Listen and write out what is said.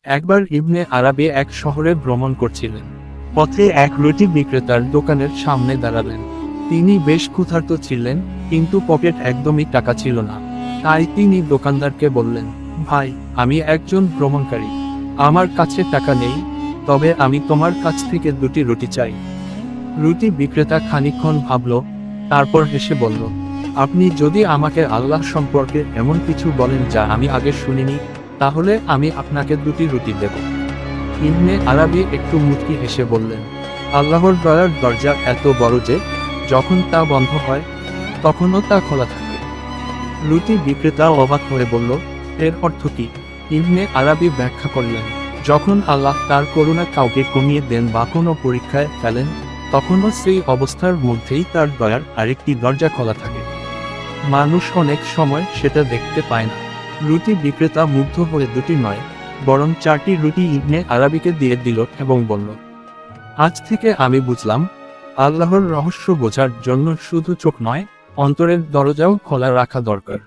একবার ইবনে আরাবী এক শহরে ভ্রমণ করছিলেন। পথে এক রুটি বিক্রেতার দোকানের সামনে দাঁড়ালেন। তিনি বেশ ক্ষুধার্ত ছিলেন, কিন্তু পকেট একদমই টাকা ছিল না। তাই তিনি দোকানদারকে বললেন, ভাই, আমি একজন ভ্রমণকারী, আমার কাছে টাকা নেই, তবে আমি তোমার কাছ থেকে 2টি রুটি চাই। রুটি বিক্রেতা খানিকক্ষণ ভাবল, তারপর হেসে বলল, আপনি যদি আমাকে আল্লাহ সম্পর্কে এমন কিছু বলেন যা আমি আগে শুনিনি, তাহলে আমি আপনাকে 2টি রুটি দেব। ইবনে আরাবী একটু মুচকি হেসে বললেন, আল্লাহর দয়ার দরজা এত বড় যে যখন তা বন্ধ হয় তখনও তা খোলা থাকে। রুটি বিক্রেতা অবাক হয়ে বলল, এর অর্থ কি? ইবনে আরাবী ব্যাখ্যা করলেন, যখন আল্লাহ তার করুণা কাউকে কমিয়ে দেন বা কোনো পরীক্ষায় ফেলেন, তখনও সেই অবস্থার মধ্যেই তার দয়ার আরেকটি দরজা খোলা থাকে। মানুষ অনেক সময় সেটা দেখতে পায় না। রুটি বিক্রেতা মুগ্ধ হয়ে 2টি নয়, বরং 4টি রুটি ইবনে আরাবীকে দিয়ে দিল এবং বলল, আজ থেকে আমি বুঝলাম, আল্লাহর রহস্য বোঝার জন্য শুধু চোখ নয়, অন্তরের দরজাও খোলা রাখা দরকার।